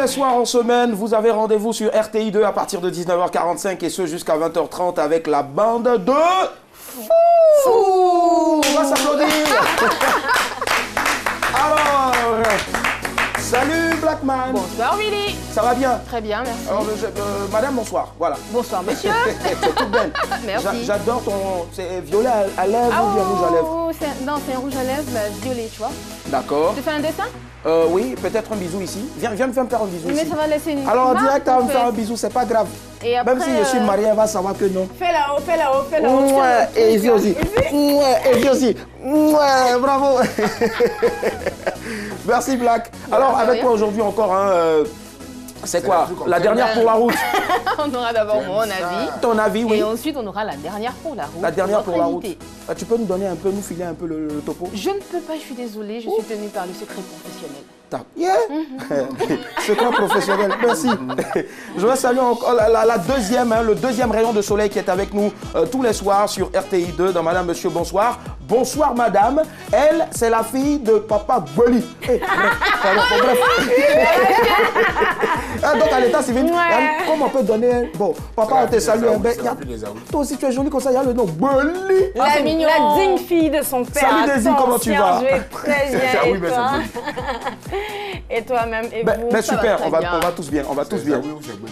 les soirs en semaine, vous avez rendez-vous sur RTI 2 à partir de 19h45 et ce jusqu'à 20h30 avec la bande de... Fou. On va s'applaudir. Alors, salut Blackman. Bonsoir Willy. Ça va bien? Très bien, merci. Alors, madame, bonsoir. Voilà. Bonsoir monsieur. C'est toute belle. Merci. J'adore ton... C'est violet à lèvres ou bien rouge à lèvres? Non, c'est un rouge à lèvres violet, tu vois. D'accord. Tu fais un dessin? Oui, peut-être un bisou ici. Viens me faire un bisou Mais ici. ça va laisser une Alors, marque, direct, à en me fait. faire un bisou, c'est pas grave. Et après, Même si je suis marié, elle va savoir que non. Fais là-haut, fais là-haut, fais là-haut. Ouais, et ici aussi. Ouais, et ici aussi. Ouais, bravo. Merci Black. Alors, avec toi aujourd'hui encore, c'est quoi? La dernière pour la route. On aura d'abord mon avis. Ton avis, oui. Et ensuite, on aura la dernière pour la route. La dernière pour la route. invité. Tu peux nous donner un peu, nous filer un peu le topo? Je ne peux pas, je suis désolée, je suis tenue par le secret professionnel. Yeah. Secret professionnel, merci. Je vais saluer encore la deuxième, le deuxième rayon de soleil qui est avec nous tous les soirs sur RTI 2 dans Madame, Monsieur, bonsoir. Bonsoir Madame, elle c'est la fille de Papa Boli. Bref. Donc à l'état civil, comment on peut donner... Bon, papa on te salue. Toi aussi tu es jolie comme ça, il y a le nom Boli. La digne fille de son père. Salut Daisy, comment tu vas? Je vais très bien. Oui, Et mais toi? c'est Et toi-même, et vous? Ben Ça va super, très on va bien. tous bien, on va tous ça, bien. oui, c'est bon.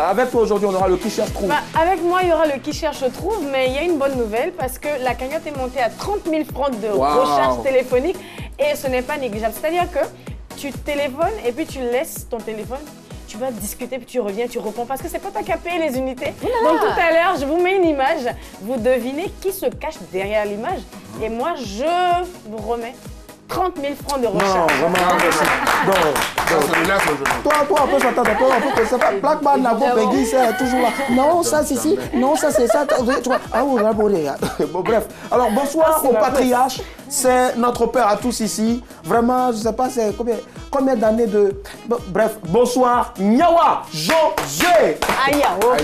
Avec toi aujourd'hui on aura le qui cherche trouve. Bah, avec moi, il y aura le qui cherche trouve, mais il y a une bonne nouvelle parce que la cagnotte est montée à 30 000 francs de recharge téléphonique et ce n'est pas négligeable. C'est-à-dire que tu téléphones et puis tu laisses ton téléphone, tu vas discuter, puis tu reviens, tu réponds parce que c'est pas toi qui as payé les unités. Donc tout à l'heure, je vous mets une image, vous devinez qui se cache derrière l'image et moi, je vous remets 30 000 francs de recharge. Non, vraiment, merci. Toi, on peut s'entendre, on peut ça. Blackman, Nabo, Peggy, c'est toujours là. Non, ça, c'est ici. Non, ça, c'est ça. Tu vois, bon, bref. Alors, bonsoir au patriarche. C'est notre père à tous ici. Vraiment, je ne sais pas, c'est combien d'années de... Bref, bonsoir, Nyawa, José. Ayao.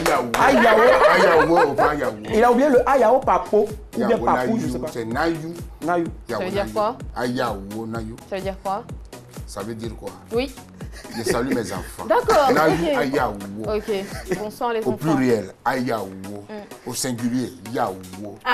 Il a oublié le Ayao Papo. Ou bien Papou, je ne sais pas. C'est Nayou. Nayou. Ça veut dire quoi? Ayao, Nayou. Ça veut dire quoi? Ça veut dire quoi? Oui. Je salue mes enfants. D'accord. Nayou, Ok. Ayao. Ok. Bonsoir les Au enfants. pluriel, Ayao. Au singulier, Yao. Il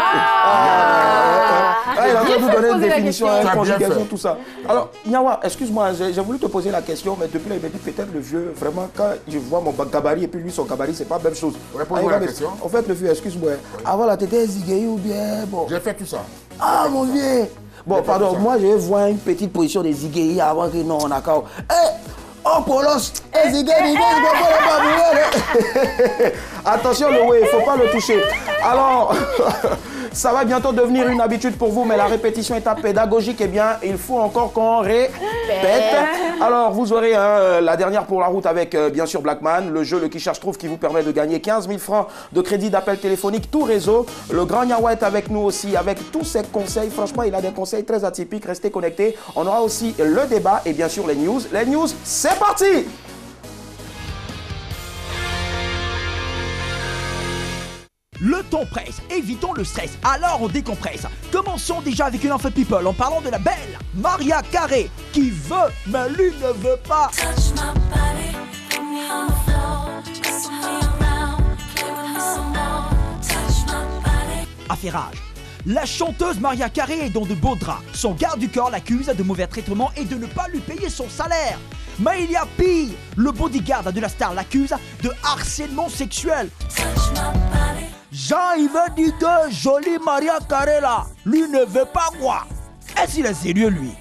a Bien nous fait donner poser une la définition, question. une Bien conjugation, fait. tout ça. Alors, Nyawa, excuse-moi, j'ai voulu te poser la question, mais depuis là, il m'a dit peut-être le vieux, vraiment, quand je vois mon gabarit et puis lui, son gabarit, c'est pas la même chose. Ouais, pose-moi la question. En fait, le vieux, excuse-moi, avant la tête zigué ou bien, bon. J'ai fait tout ça. Ah, mon vieux. Bon, pardon, moi, je vais voir une petite position des zigué avant que non, on a qu'à. Oh, Polos, zigué, attention, le ouais, il ne faut pas le toucher. Alors, ça va bientôt devenir une habitude pour vous, mais la répétition étant pédagogique, eh bien, il faut encore qu'on répète. Alors, vous aurez la dernière pour la route avec, bien sûr, Blackman, le jeu Le Qui Cherche Trouve qui vous permet de gagner 15 000 francs de crédit d'appel téléphonique, tout réseau. Le grand Nyawa est avec nous aussi, avec tous ses conseils. Franchement, il a des conseils très atypiques. Restez connectés. On aura aussi le débat et bien sûr les news. Les news, c'est parti! Le temps presse, évitons le stress, alors on décompresse. Commençons déjà avec une info people en parlant de la belle Maria Carey qui veut, mais lui ne veut pas. Affairage. La chanteuse Maria Carey est dans de beaux draps. Son garde du corps l'accuse de mauvais traitements et de ne pas lui payer son salaire. Mais il y a pire. Le bodyguard de la star l'accuse de harcèlement sexuel. Jean-Yves dit que jolie Maria Carey là, lui ne veut pas moi. Est-ce qu'il est sérieux lui?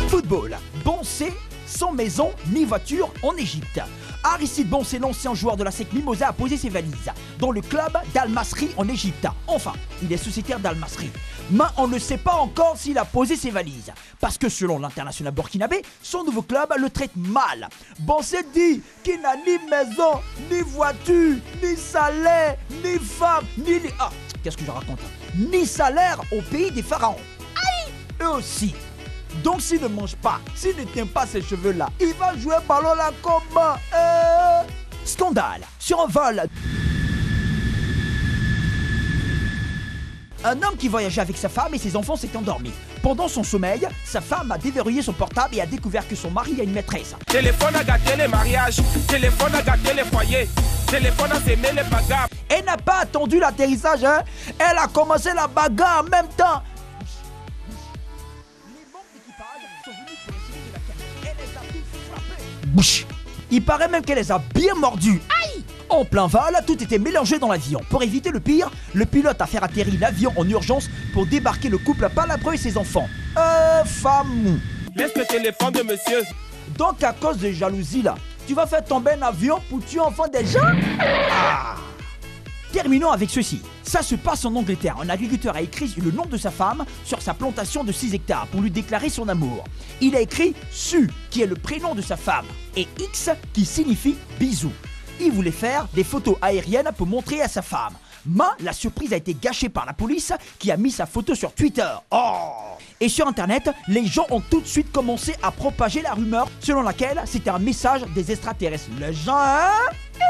Football. Boncé, sans maison ni voiture en Égypte. Aristide Boncé, l'ancien joueur de la SEC Mimosa, a posé ses valises dans le club d'Al-Masri en Égypte. Enfin, il est sociétaire d'Al-Masri. Mais on ne sait pas encore s'il a posé ses valises. Parce que selon l'international burkinabé, son nouveau club le traite mal. Boncé dit qu'il n'a ni maison, ni voiture, ni salaire, ni femme, ni... Ah, qu'est-ce que je raconte? Ni salaire au pays des pharaons. Aïe! Eux aussi. Donc s'il ne mange pas, s'il ne tient pas ses cheveux là, il va jouer ballon là comment? Scandale sur un vol. Un homme qui voyageait avec sa femme et ses enfants s'est endormi. Pendant son sommeil, sa femme a déverrouillé son portable et a découvert que son mari a une maîtresse. Téléphone a gâté les mariages, téléphone a gâté les foyers, téléphone a sémé les bagarres. Elle n'a pas attendu l'atterrissage, hein? Elle a commencé la bagarre en même temps. Les membres d'équipage sont venus pour essayer de la calmer. Elle les a tous frappés. Bouch. Il paraît même qu'elle les a bien mordus. Aïe! En plein vol, tout était mélangé dans l'avion. Pour éviter le pire, le pilote a fait atterrir l'avion en urgence pour débarquer le couple palabreux et ses enfants. Femme. Laisse le téléphone de monsieur. Donc à cause de jalousie là, tu vas faire tomber un avion pour tuer enfant des gens? Ah. Terminons avec ceci. Ça se passe en Angleterre. Un agriculteur a écrit le nom de sa femme sur sa plantation de 6 hectares pour lui déclarer son amour. Il a écrit Sue, qui est le prénom de sa femme, et X, qui signifie bisou. Il voulait faire des photos aériennes pour montrer à sa femme. Mais la surprise a été gâchée par la police qui a mis sa photo sur Twitter. Oh! Et sur internet, les gens ont tout de suite commencé à propager la rumeur selon laquelle c'était un message des extraterrestres. Les gens, hein?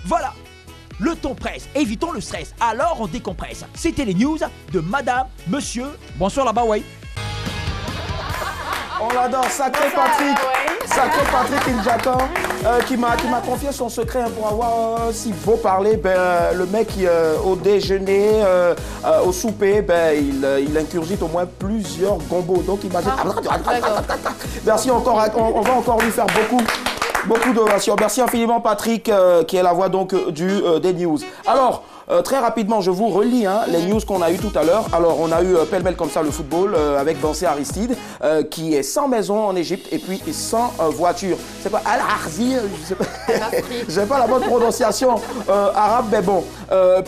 Voilà! Le temps presse, évitons le stress, alors on décompresse. C'était les news de Madame, Monsieur. Bonsoir là-bas, ouais. On l'adore, sacré Patrick, sacré Patrick Njatan, qui m'a confié son secret hein, pour avoir si beau parler. Le mec, au déjeuner, au souper, il incurgite au moins plusieurs gombos. Donc imagine. Merci encore, on va encore lui faire beaucoup d'ovations. Merci infiniment Patrick, qui est la voix donc des news. Alors, très rapidement, je vous relis les news qu'on a eues tout à l'heure. Alors, on a eu pêle-mêle comme ça le football avec Bansé Aristide, qui est sans maison en Égypte et puis sans voiture. C'est pas Al-Arzi, je sais pas la bonne prononciation arabe, mais bon.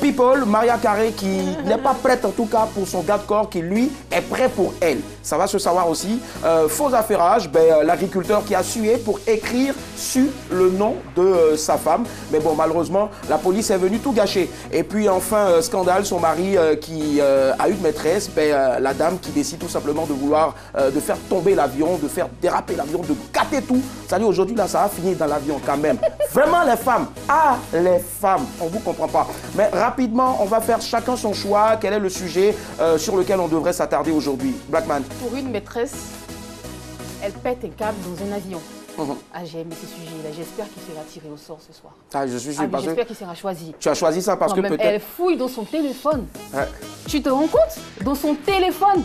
People, Maria Carré, qui n'est pas prête en tout cas pour son gars de corps, qui lui est prêt pour elle. Ça va se savoir aussi. Faux affairage, l'agriculteur qui a sué pour écrire sur le nom de sa femme. Mais bon, malheureusement, la police est venue tout gâcher. Et puis enfin, scandale, son mari qui a une maîtresse, la dame qui décide tout simplement de vouloir de faire tomber l'avion, de faire déraper l'avion, de gâter tout. Ça dit aujourd'hui, là, ça va finir dans l'avion quand même. Vraiment les femmes, les femmes, on ne vous comprend pas. Mais rapidement, on va faire chacun son choix. Quel est le sujet sur lequel on devrait s'attarder aujourd'hui? Blackman. Pour une maîtresse, elle pète un câble dans un avion. J'ai aimé ce sujet-là. J'espère qu'il sera tiré au sort ce soir. J'espère qu'il sera choisi. Tu as choisi ça parce que peut-être... Elle fouille dans son téléphone. Ouais. Tu te rends compte? Dans son téléphone.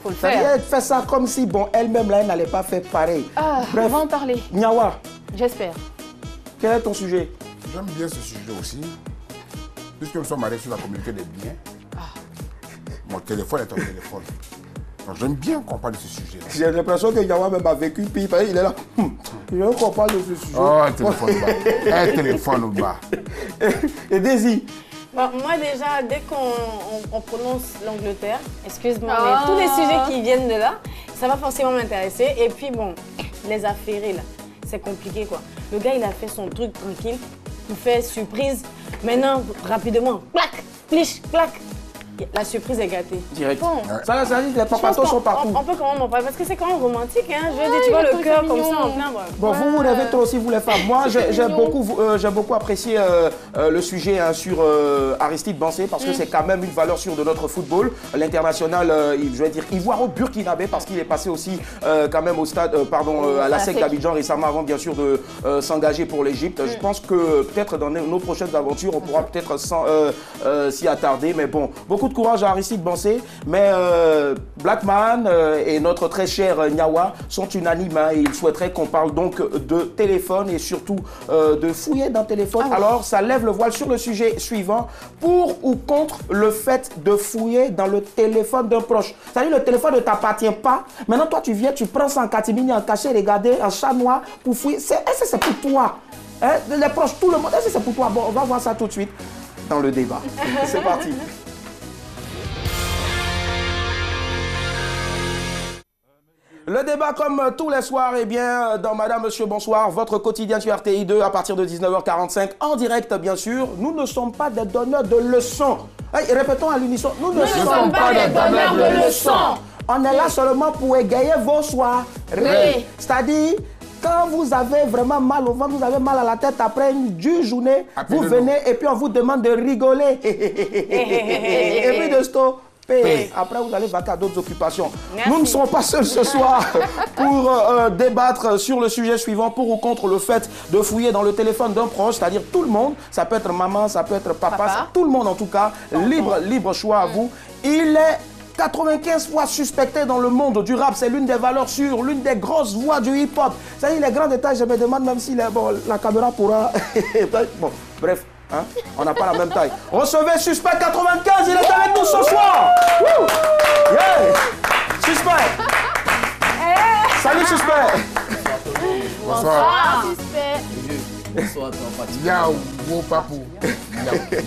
Faut le faire. Elle fait ça comme si, elle-même, là, elle n'allait pas faire pareil. Bref, on va en parler. Nyawa. J'espère. Quel est ton sujet? J'aime bien ce sujet aussi. Puisque nous sommes arrivés sur la communauté des biens. Mon téléphone est un téléphone. J'aime bien qu'on parle de ce sujet. J'ai l'impression que Yawa même a vécu, puis il est là. Je veux qu'on parle de ce sujet. Oh, un téléphone au bas. Un téléphone au bas. Et Daisy? Moi déjà, dès qu'on prononce l'Angleterre, excuse-moi, mais tous les sujets qui viennent de là, ça va forcément m'intéresser. Et puis bon, les affairés là, c'est compliqué quoi. Le gars il a fait son truc tranquille, il fait surprise. Maintenant, rapidement, clac, pliche, clac. La surprise est gâtée. Direct. Bon, ça dit les papatos sont partout. On peut quand même en parler parce que c'est quand même romantique. Hein. Je veux dire, tu vois le cœur comme ça en plein. Bon, vous rêvez trop aussi, vous les femmes. Moi, j'ai beaucoup apprécié le sujet sur Aristide Bansé parce que c'est quand même une valeur sûre de notre football. L'international, je vais dire, ivoiro-burkinabé parce qu'il est passé aussi quand même au stade, à la SEC d'Abidjan récemment avant bien sûr de s'engager pour l'Égypte. Je pense que peut-être dans nos prochaines aventures, on pourra peut-être s'y attarder. Mais bon, beaucoup de courage à Aristide Bansé, mais Blackman et notre très cher Nyawa sont unanimes. Ils souhaiteraient qu'on parle donc de téléphone et surtout de fouiller dans le téléphone. Alors, ça lève le voile sur le sujet suivant. Pour ou contre le fait de fouiller dans le téléphone d'un proche? C'est-à-dire le téléphone ne t'appartient pas. Maintenant, toi, tu viens, tu prends ça en catimini, en cachet, regarder, en chat noir pour fouiller. Est-ce que c'est pour toi? Hein? Les proches, tout le monde, est-ce que c'est pour toi? Bon, on va voir ça tout de suite dans le débat. C'est parti. Le débat comme tous les soirs, dans Madame, Monsieur, Bonsoir, votre quotidien sur RTI 2 à partir de 19h45 en direct bien sûr. Nous ne sommes pas des donneurs de leçons. Hey, répétons à l'unisson, nous ne sommes pas des donneurs de leçons. On est là seulement pour égayer vos soirées. C'est-à-dire, Quand vous avez vraiment mal au ventre, vous avez mal à la tête après une dure journée, vous venez et puis on vous demande de rigoler. Et puis de stopper. Après, vous allez vaquer à d'autres occupations. Merci. Nous ne sommes pas seuls ce soir pour débattre sur le sujet suivant, pour ou contre le fait de fouiller dans le téléphone d'un proche, c'est-à-dire tout le monde. Ça peut être maman, ça peut être papa. Tout le monde en tout cas. Libre choix à vous. Il est 95 fois suspecté dans le monde du rap. C'est l'une des valeurs sûres, l'une des grosses voix du hip-hop. C'est-à-dire les grands détails, je me demande même si la caméra pourra... Bon, bref, hein, on n'a pas la même taille. Recevez Suspect 95, il est avec nous ce soir. Yeah. Suspect. Salut Suspect. Bonsoir. Suspect. Bonsoir, toi, Fatima. Yao, papou.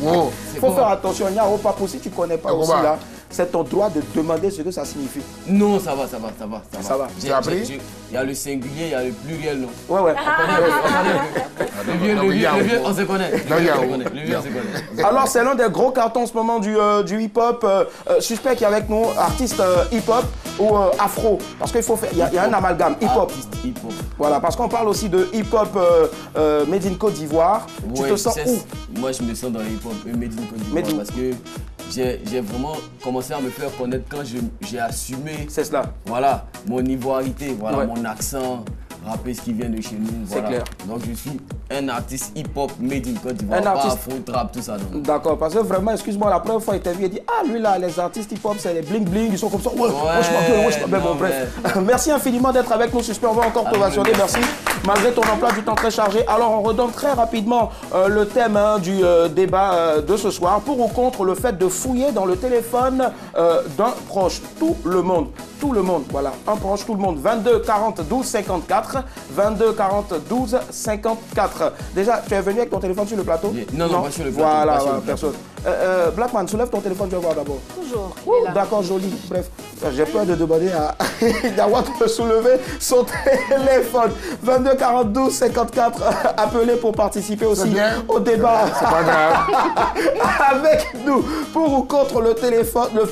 Yao. Il faut faire attention, Yao, papou, si tu ne connais pas aussi là, c'est ton droit de demander ce que ça signifie. Non, ça va. Ça va. J'ai appris. Il y a le singulier, il y a le pluriel, non? Ouais. Le vieux, on se connaît. Le vieux, on se connaît. Alors, c'est l'un des gros cartons en ce moment du hip-hop. Suspect qui est avec nous, artiste hip-hop ou afro. Parce qu'il faut faire, il y a un amalgame, hip-hop. Voilà, parce qu'on parle aussi de hip-hop made in Côte d'Ivoire. Tu te sens où? Moi, je me sens dans le hip-hop made in Côte d'Ivoire parce que j'ai vraiment commencé à me faire connaître quand j'ai assumé. C'est cela. Voilà, mon ivoirité, voilà, mon accent, rapper ce qui vient de chez nous. Voilà. C'est clair. Donc je suis un artiste hip-hop made in Côte d'Ivoire, pas afro, trap, tout ça. D'accord, parce que vraiment, excuse-moi, la première fois, il t'a vu et dit, ah, lui là, les artistes hip-hop, c'est les bling-bling, ils sont comme ça. Ouais, je bon, bref. Merci infiniment d'être avec nous, Suspect. On va encore t'ovationner, merci. Malgré ton emploi du temps très chargé. Alors, on redonne très rapidement le thème du débat de ce soir. Pour ou contre le fait de fouiller dans le téléphone d'un proche. Tout le monde, voilà. Un proche, tout le monde. 22 40 12 54. 22 40 12 54. Déjà, tu es venu avec ton téléphone sur le plateau? Non, pas sur le plateau. Voilà, personne. Blackman, soulève ton téléphone, je vais voir d'abord. Toujours. D'accord, joli. Bref, j'ai peur de demander à Yawa de soulever son téléphone. 22 42 54. Appelez pour participer aussi au débat. C'est pas grave. Avec nous, pour ou contre le téléphone, le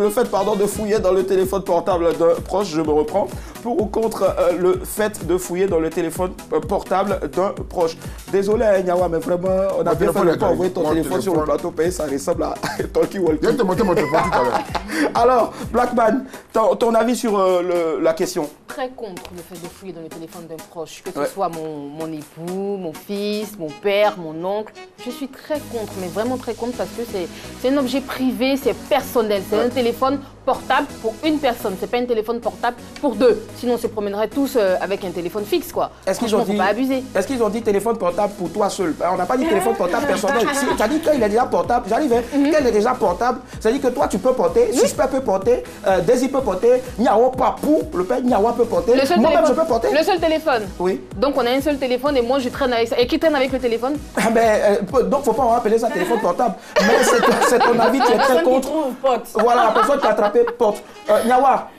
fait de fouiller dans le téléphone portable d'un proche, je me reprends. Pour ou contre le fait de fouiller dans le téléphone portable d'un proche. Désolé, Yawa, mais vraiment, on a bien fait de pas envoyer ton téléphone sur le plateau payé, ça ressemble à Talkie Walkie. Je vais te montrer mon téléphone tout à l'heure. Alors, Blackman, ton avis sur la question? Très contre le fait de fouiller dans le téléphone d'un proche, que ce soit mon époux, mon fils, mon père, mon oncle. Je suis très contre, mais vraiment très contre parce que c'est un objet privé, c'est personnel. C'est un téléphone portable pour une personne, c'est pas un téléphone portable pour deux. Sinon, on se promènerait tous avec un téléphone fixe, quoi. Est-ce qu'ils ont dit, faut pas abuser. Est-ce qu'ils ont dit téléphone portable pour toi seul? On n'a pas dit téléphone portable personnel. Si, ça dit qu'il est déjà portable. J'arrive, qu'elle est déjà portable. Ça dit que toi, tu peux porter, Suspect peut porter, Daisy peut porter, Niawa Papou, le père Niawa peut porter. Moi-même, je peux porter. Le seul téléphone. Oui. Donc, on a un seul téléphone et moi, je traîne avec ça. Et qui traîne avec le téléphone? Donc, faut pas appeler ça téléphone portable. Mais c'est ton avis, tu es très contre. Voilà, la personne qui a attrapé porte. Niawa,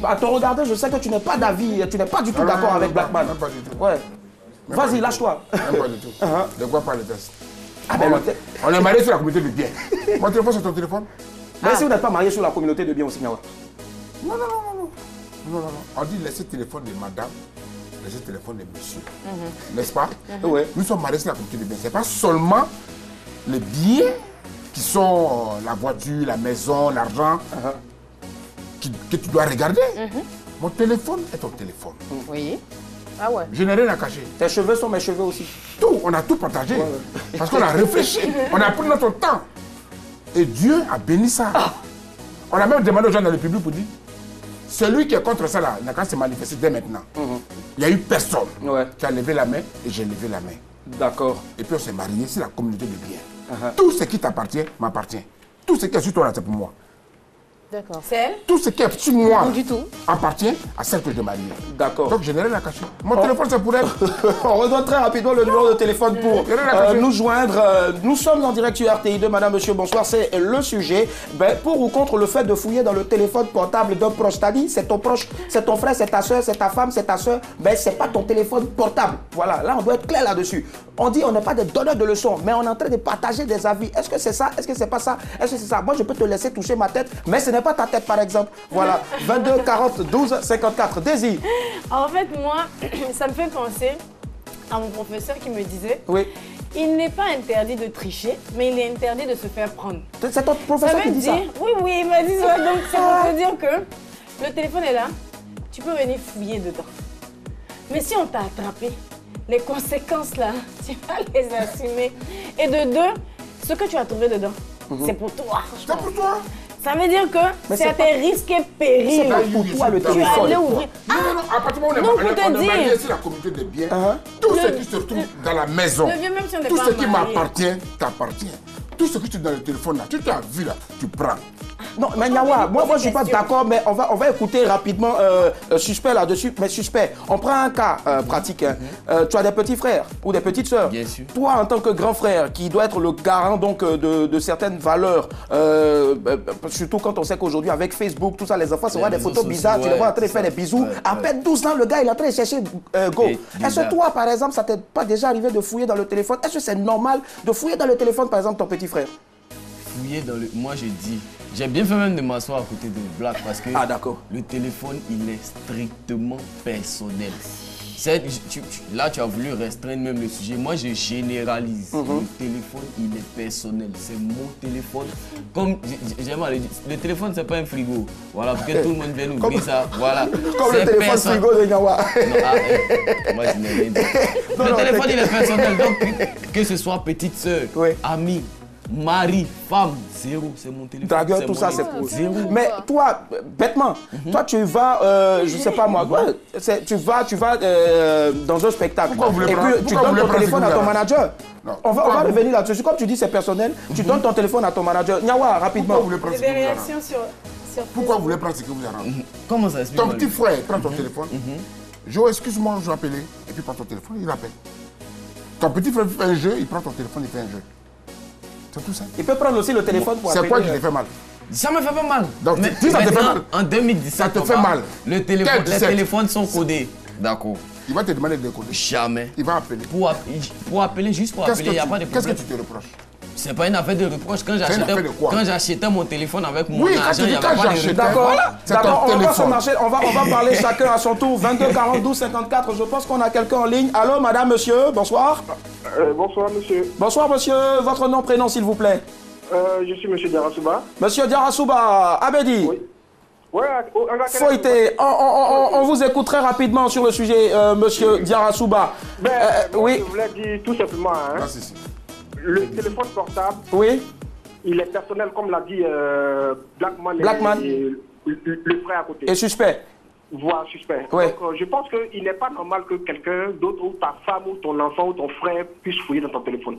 à te regarder, je sais que tu n'es pas d'avis, tu n'es pas du tout d'accord avec Blackman. Même pas du tout. Ouais. Vas-y, lâche-toi. Même pas du tout. De quoi parler de ça? On est marié sur la communauté de bien. Mon téléphone, c'est ton téléphone? Mais si vous n'êtes pas marié sur la communauté de bien aussi, Niawa. Non. On dit laisser le téléphone de madame, laisser le téléphone de monsieur. N'est-ce pas? Ouais. Nous sommes mariés sur la communauté de bien. Ce n'est pas seulement les biens qui sont la voiture, la maison, l'argent que tu dois regarder. Mon téléphone est ton téléphone. Oui. Ah ouais. Je n'ai rien à cacher. Tes cheveux sont mes cheveux aussi. Tout, on a tout partagé. Parce qu'on a réfléchi, on a pris notre temps. Et Dieu a béni ça. On a même demandé aux gens dans le public pour dire, celui qui est contre ça là, il n'a qu'à se manifester dès maintenant. Il n'y a eu personne qui a levé la main et j'ai levé la main. D'accord. Et puis on s'est marié, c'est la communauté de bien. Tout ce qui t'appartient m'appartient. Tout ce qui est sur toi là, c'est pour moi. D'accord. Celle? Tout ce qui est sur moi Non du tout. appartient à celle que je marie. D'accord. Donc je n'ai rien à cacher. Mon téléphone c'est pour elle. On redonne très rapidement le numéro de téléphone pour nous joindre. Nous sommes en direct sur RTI2, madame, monsieur, bonsoir. C'est le sujet. Pour ou contre le fait de fouiller dans le téléphone portable d'un proche. C'est-à-dire, c'est ton proche, c'est ton frère, c'est ta soeur, c'est ta femme, c'est ta soeur. C'est pas ton téléphone portable. Voilà, là on doit être clair là-dessus. On dit on n'est pas des donneurs de leçons, mais on est en train de partager des avis. Est-ce que c'est ça? Est-ce que c'est pas ça? Est-ce que c'est ça? Moi je peux te laisser toucher ma tête, mais ce n'est connais pas ta tête, par exemple. Voilà, 22 40 12 54. Daisy. En fait, moi, ça me fait penser à mon professeur qui me disait... Oui. Il n'est pas interdit de tricher, mais il est interdit de se faire prendre. C'est ton professeur qui dit ça? Oui, il m'a dit ça. Donc, ça veut dire que le téléphone est là, tu peux venir fouiller dedans. Mais si on t'a attrapé, les conséquences là, tu vas les assumer. Et de deux, ce que tu as trouvé dedans, c'est pour toi. C'est pour toi. Ça veut dire que c'est à tes risques et périls. C'est pas pour toi le téléphone. Tu allais ouvrir. Non, à partir du moment où on est marié sur la communauté des biens, tout ce qui se trouve dans la maison, tout ce qui m'appartient, t'appartient. Tout ce que tu as dans le téléphone là, tu t'as vu là, tu prends. Non, mais Nyawa, moi je suis pas d'accord, mais on va écouter rapidement Suspect là-dessus. Mais Suspect, on prend un cas pratique. Hein. Tu as des petits frères ou des petites sœurs. Bien sûr. Toi, en tant que grand frère, qui doit être le garant donc de certaines valeurs, surtout quand on sait qu'aujourd'hui avec Facebook, tout ça, les enfants se voient des photos bizarres, tu les vois en train de faire des bisous. À peine 12 ans, le gars il est en train de chercher Go. Est-ce que toi, par exemple, ça t'est pas déjà arrivé de fouiller dans le téléphone? Est-ce que c'est normal de fouiller dans le téléphone, par exemple, ton petit frère? Fouiller dans le... Moi, je dis... J'ai bien fait même de m'asseoir à côté de Black parce que le téléphone, il est strictement personnel. Là, tu as voulu restreindre même le sujet. Moi, je généralise. Le téléphone, il est personnel. C'est mon téléphone. Comme j'aime à le dire, le téléphone, c'est pas un frigo. Voilà, pour que tout le monde vienne ouvrir ça. Voilà. Comme le téléphone frigo de Nyawa. Moi, je n'ai rien dit. Le téléphone, il est personnel. Donc, que ce soit petite soeur, amie, mari, femme, zéro, c'est mon téléphone. Dragueur, tout ça, c'est pour zéro. Mais toi, bêtement, toi, tu vas, je sais pas moi, tu vas dans un spectacle. Et puis, tu donnes ton téléphone à ton manager. On va revenir là-dessus. Comme tu dis, c'est personnel. Tu donnes ton téléphone à ton manager. Nyawa, rapidement. Des réactions sur Pourquoi vous voulez prendre ce qui vous arrange? Comment ça explique? Ton petit frère prend ton téléphone. Jo, excuse-moi, je vais appeler. Et puis, prend ton téléphone, il appelle. Ton petit frère fait un jeu, il prend ton téléphone, il fait un jeu. C'est tout ça. Il peut prendre aussi le téléphone pour appeler. C'est quoi qui te fait mal? Ça me fait pas mal. Donc, si ça te fait mal, en 2017, ça te fait mal. Les téléphones sont codés. D'accord. Il va te demander de décoder. Jamais. Il va appeler. Pour appeler, juste pour appeler, il n'y a pas de problème. Qu'est-ce que tu te reproches? C'est pas une affaire de reproche. Quand j'achetais mon téléphone avec mon argent, il n'y avait pas de reproche. D'accord, d'accord, on va se marcher. On va parler chacun à son tour. 22 40 12 54. Je pense qu'on a quelqu'un en ligne. Allô, madame, monsieur, bonsoir. Bonsoir, monsieur. Bonsoir, monsieur. Votre nom, prénom, s'il vous plaît. Je suis monsieur Diarasuba. Monsieur Diarasuba, Abedi. Oui. Ouais, Foyté, on vous écoute très rapidement sur le sujet, monsieur Diarasuba. Oui. Je voulais dire tout simplement, hein, le téléphone portable, il est personnel, comme l'a dit Blackman. Et le frère à côté. Et Suspect. Voilà, Suspect. Donc, je pense qu'il n'est pas normal que quelqu'un d'autre, ou ta femme, ou ton enfant, ou ton frère, puisse fouiller dans ton téléphone.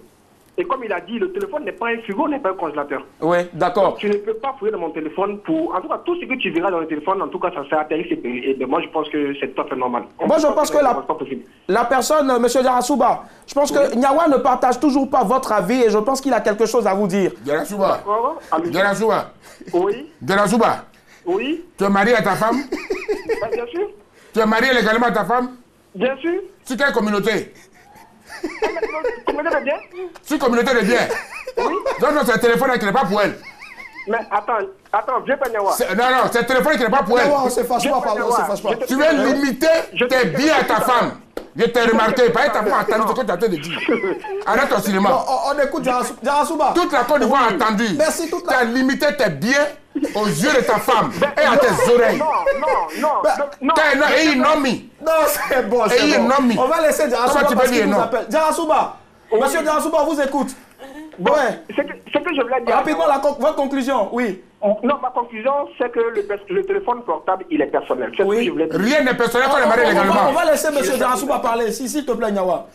Et comme il a dit, le téléphone n'est pas un frigo, n'est pas un congélateur. Oui, d'accord. Tu ne peux pas fouiller dans mon téléphone pour... En tout cas, tout ce que tu verras dans le téléphone, en tout cas, ça serait atterri. Et moi, je pense que c'est tout à fait normal. Moi, je pense que la personne, monsieur Diarasuba, je pense que Nyawa ne partage toujours pas votre avis et je pense qu'il a quelque chose à vous dire. Diarasuba. Diarasuba. Oui. Diarasuba. Oui. Tu es marié à ta femme? Bien sûr. Tu es marié légalement à ta femme? Bien sûr. Sur quelle communauté? Communauté de biens? Sur communauté de biens? Oui. Donc, c'est un téléphone qui n'est pas pour elle. Mais attends, viens pas Nyawa. Non, c'est un téléphone qui n'est pas pour elle. On se fâche pas, pardon, on se fâche pas. Tu veux limiter tes biens à ta femme. Je t'ai remarqué, pas ta femme a entendu ce que tu as de dire. Arrête ton cinéma. On écoute Diarasuba. Toute la Côte d'Ivoire a entendu. Merci, tu as limité tes biens aux yeux de ta femme et à tes oreilles. Non. Et il nomme. Non, c'est bon, c'est bon. On va laisser Diarasuba parce qu'il nous appelle. Diarasuba, monsieur Diarasuba, on vous écoute. Ouais. Ce que je voulais dire. Rapidement, votre conclusion, oui. Non, ma conclusion, c'est que le téléphone portable, il est personnel. C'est ce que je voulais dire. Rien n'est personnel quand on est marié légalement. On va laisser M. Diarasuba parler, s'il te plaît, Nyawa.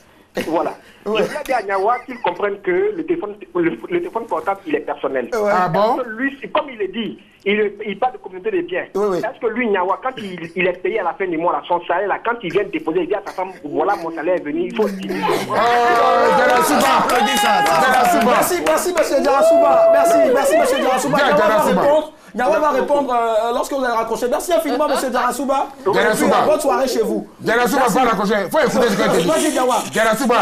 Voilà. Je voulais dire à Nyawa qu'il comprenne que le téléphone portable, il est personnel. Ah bon? Lui, comme il est dit, il parle de communauté des biens. Est-ce que lui, Nyawa, quand il est payé à la fin du mois, son salaire, là, quand il vient déposer, il dit à sa femme, voilà, mon salaire est venu, il faut... Merci, monsieur Diarasuba. Merci, monsieur Diarasuba. Nyawa va répondre lorsque vous allez raccrocher. Merci infiniment, monsieur Djarasouba. Bonne soirée chez vous. Djarasouba va raccrocher. Il faut écouter ce que tu dis. Vas-y, Nyawa. Djarasouba.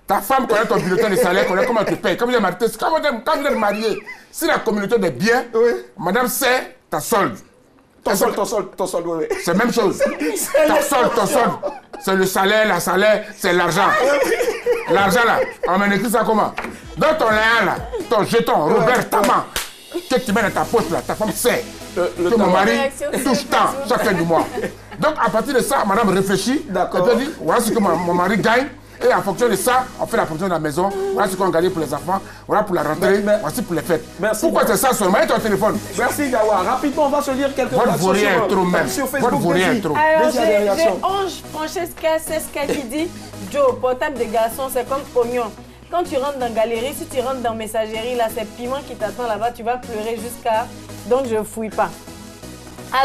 Ta femme connaît ton bulletin de salaire, connaît comment tu payes. Quand vous êtes marié, si la communauté des biens, madame sait ta solde. Ton solde, oui. C'est la même chose. Ta solde, ton solde. C'est le salaire, c'est l'argent. L'argent là, on m'a écrit ça comment? Dans ton lien là, ton jeton, Robert Tama, que tu mets dans ta poche là, ta femme sait que mon mari touche tant chaque fin du mois. Donc à partir de ça, madame réfléchit. D'accord. Elle dit, voilà ce que mon mari gagne. Et en fonction de ça, on fait la fonction de la maison. Voilà ce qu'on gagne pour les enfants. Voilà pour la rentrée. Voici pour les fêtes. Merci. Pourquoi c'est ça seulement? Et ton téléphone. Merci Gawa. Rapidement, on va se lire quelques réactions sur Facebook. Alors, j'ai Ange Francesca Seska qui dit Joe, portable de garçon, c'est comme oignon. Quand tu rentres dans galerie, si tu rentres dans messagerie, là, c'est piment qui t'attend là-bas, tu vas pleurer jusqu'à... Donc, je fouille pas.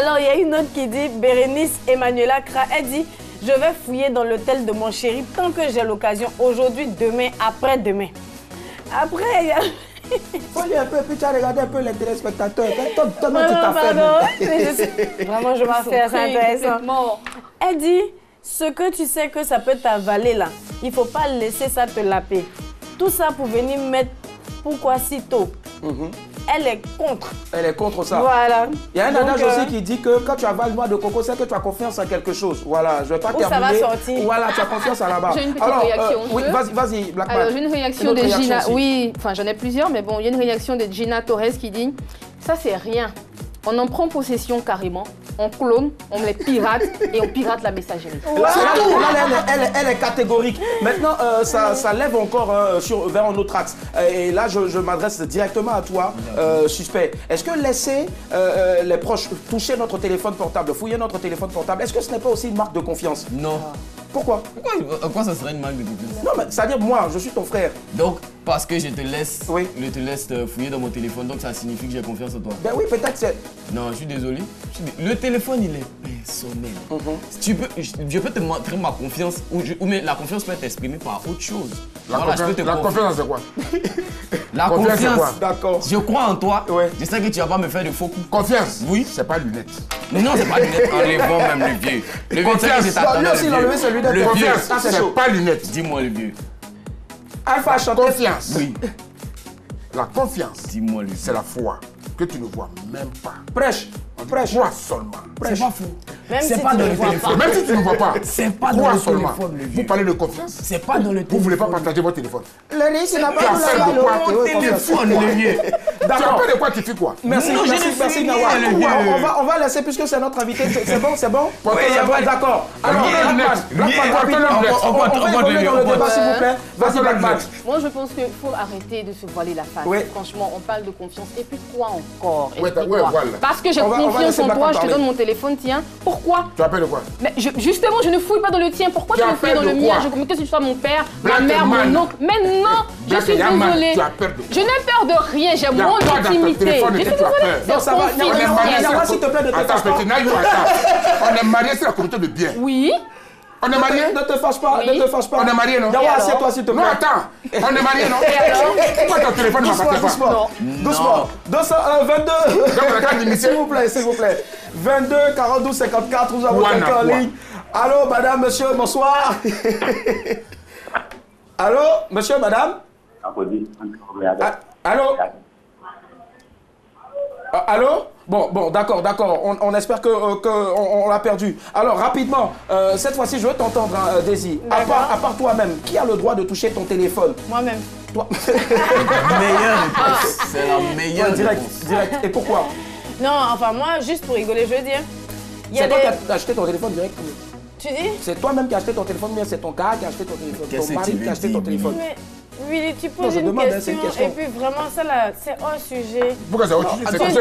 Alors, il y a une autre qui dit Bérénice Emmanuela Kra, elle dit je vais fouiller dans l'hôtel de mon chéri tant que j'ai l'occasion, aujourd'hui, demain, après-demain. Après, il y a... Faut lire un peu, puis tu as regardé un peu les téléspectateurs. Toi-même, tu t'as fait. Vraiment, je m'en fais, c'est intéressant. Elle dit, ce que tu sais que ça peut t'avaler là, il ne faut pas laisser ça te laper. Tout ça pour venir mettre pourquoi si tôt. Elle est contre. Elle est contre ça. Voilà. Il y a un adage aussi qui dit que quand tu avales une noix de coco, c'est que tu as confiance en quelque chose. Voilà, je ne vais pas terminer. Ça va sortir. Voilà, tu as confiance en là-bas. J'ai une petite réaction. Oui, vas-y, Blackman. Alors, j'ai une réaction de Gina. Oui, enfin, j'en ai plusieurs, mais bon, il y a une réaction de Gina Torres qui dit ça, c'est rien. On en prend possession carrément, on clone, on les pirate et on pirate la messagerie. Ouais. Elle est catégorique. Maintenant, ça lève encore vers un autre axe. Et là, je m'adresse directement à toi, suspect. Est-ce que laisser les proches toucher notre téléphone portable, fouiller notre téléphone portable, est-ce que ce n'est pas aussi une marque de confiance? Non. Pourquoi? Pourquoi ça serait une marque de confiance? Non, mais c'est-à-dire moi, je suis ton frère. Donc, parce que je te laisse fouiller dans mon téléphone, donc ça signifie que j'ai confiance en toi. Ben oui, peut-être c'est... Non, je suis désolé. Le téléphone, il est personnel. Je peux te montrer ma confiance, mais la confiance peut être exprimée par autre chose. La confiance, c'est quoi? La confiance, d'accord. Je crois en toi. Je sais que tu vas pas me faire de faux coups. Confiance? Oui. C'est pas lunettes. Non, c'est pas lunettes. Enlevons même le vieux. Le vieux, c'est lui le confiance, c'est pas lunettes. Dis-moi le vieux. Alpha chanter. Confiance. Oui. La confiance, dis-moi le vieux. C'est la foi que tu ne vois même pas. Prêche. Prêche. Crois seulement. C'est pas faux. C'est pas dans le téléphone. Même si tu ne vois pas. C'est pas dans le téléphone. Vous parlez de confiance. C'est pas dans le téléphone. Vous ne voulez pas partager votre téléphone. Le risque n'a pas de téléphone, le vieux. D'accord. Tu as de quoi tu fais quoi? Merci, merci Nawa. On va laisser puisque c'est notre invité. C'est bon, c'est bon? Oui, d'accord. Alors, on va évoluer dans le débat, s'il vous plaît. Vas-y, Blackman. Moi, je pense qu'il faut arrêter de se voiler la face. Franchement, on parle de confiance. Et puis, quoi encore? Parce que j'ai confiance en toi, je te donne mon téléphone, tiens. Pourquoi? Tu appelles quoi? Mais justement, je ne fouille pas dans le tien. Pourquoi tu me fouilles dans le mien? Je comprends que tu sois mon père, ma mère, mon oncle. Mais non, je suis désolée. Je n'ai peur de rien, j'ai mon intimité. Je suis désolée. Non, ça va. S'il te plaît, ne te fâche pas. On est mariés, c'est la communauté de bien. Oui. On est mariés? Ne te fâche pas, ne te fâche pas. On est mariés, non? Yawa, assieds-toi, s'il te plaît. Non, attends. On est mariés, non? Pourquoi ton téléphone ne m'appelle pas? Doucement. 22. S'il vous plaît. 22 42 54, nous avons quelqu'un en ligne. Allô, madame, monsieur, bonsoir. Allô, monsieur, madame? Allô? Allô? Bon, d'accord. On espère qu'on l'a perdu. Alors, rapidement, cette fois-ci, je veux t'entendre, Daisy. À part toi-même, qui a le droit de toucher ton téléphone? Moi-même. Toi. Meilleure. C'est la meilleure. Direct. Et pourquoi? Non, enfin, moi, juste pour rigoler, je veux dire. C'est toi qui as acheté ton téléphone direct? Tu dis? C'est toi-même qui as acheté ton téléphone, ou bien c'est ton gars qui a acheté ton téléphone? Ton mari qui a acheté ton téléphone? Oui, tu poses une question et puis vraiment ça là, c'est hors sujet. Pourquoi c'est hors sujet? C'est comme ça.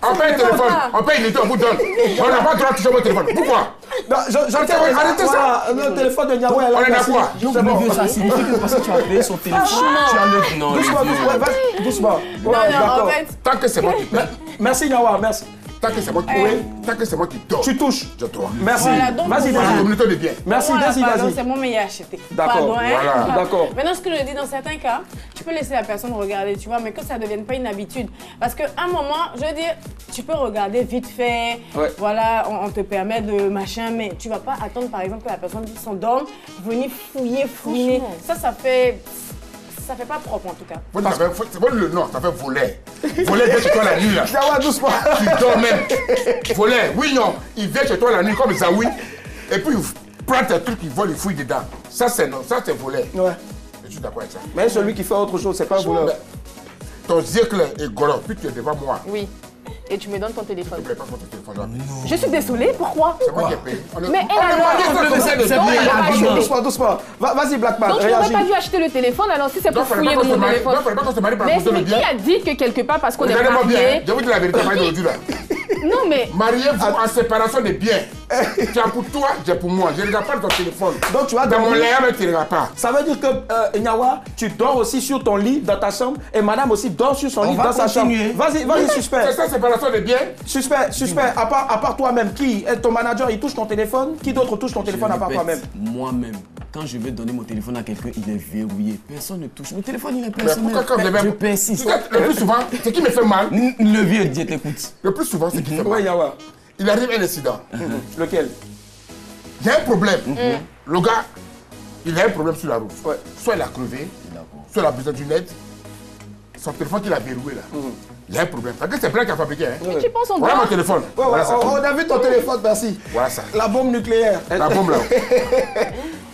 On paye le téléphone, on paye une unité, on vous donne. On n'a pas le droit de toucher votre téléphone. Pourquoi? Arrêtez ça. Le téléphone de Niawa est là. On est d'accord. C'est bon. Ça signifie que parce que tu as payé son téléphone, tu as le... Non, doucement. Non, en fait... Tant que c'est moi qui paye. Merci Niawa, merci. Tant que c'est moi qui dors. Tu touches. Je dois. Merci. Vas-y, communauté de bien. Merci, vas-y. C'est moi, mais il a acheté. D'accord. Pardon, hein? D'accord. Maintenant, ce que je dis dans certains cas, tu peux laisser la personne regarder, tu vois, mais que ça ne devienne pas une habitude. Parce qu'à un moment, je veux dire, tu peux regarder vite fait, voilà, on te permet de machin, mais tu ne vas pas attendre, par exemple, que la personne s'endorme, venir fouiner. Ça fait pas propre en tout cas. C'est pas le nom, ça fait voler. Voler vient chez toi la nuit là. Doucement. Tu dors même. Voler, oui, non. Il vient chez toi la nuit comme Zawi. Et puis il prend tes trucs, il vole, il fouille dedans. Ça c'est non, ça c'est voler. Ouais. Je suis d'accord avec ça. Mais celui qui fait autre chose, c'est pas un voleur. Ton zècle est gros, puis tu es devant moi. Oui. Et tu me donnes ton téléphone. Je ne pas ton téléphone. Je suis désolée, pourquoi? C'est moi qui ai payé. Mais elle doucement. Vas-y, Blackman, donc, réagis. tu n'aurais pas dû acheter le téléphone, alors si c'est pour fouiller dans mon téléphone. Mais qui a dit que quelque part, parce qu'on est mariés... Je vous dis la vérité, marié là. Non, mais... Mariez-vous en séparation des biens. Tu as pour toi, j'ai pour moi. Je ne regarde pas ton téléphone. Donc tu vas dans mon lit, mais tu ne regardes pas. Ça veut dire que, Nyawa, tu dors aussi sur ton lit dans ta chambre et madame aussi dort sur son lit dans sa chambre. Vas-y, suspect. C'est ça, séparation des biens. Suspect, à part toi-même, qui ton manager, il touche ton téléphone? Qui d'autre touche ton téléphone à part toi-même? Moi-même. Quand je vais donner mon téléphone à quelqu'un, il est verrouillé. Personne ne touche. Mon téléphone, il est personnel. Je persiste. Le plus souvent, c'est qui me fait mal. Le vieux, Dieu t'écoute. Le plus souvent, c'est qui fait mal. Il arrive un incident. Lequel? Il y a un problème. Le gars, il a un problème sur la route. Soit il a crevé, soit il a besoin d'une aide. Son téléphone qu'il a verrouillé là. Il y a un problème. Parce que c'est plein qui a fabriqué. Mais tu penses en voilà mon téléphone. On a vu ton téléphone, merci. Voilà ça. La bombe nucléaire. La bombe là.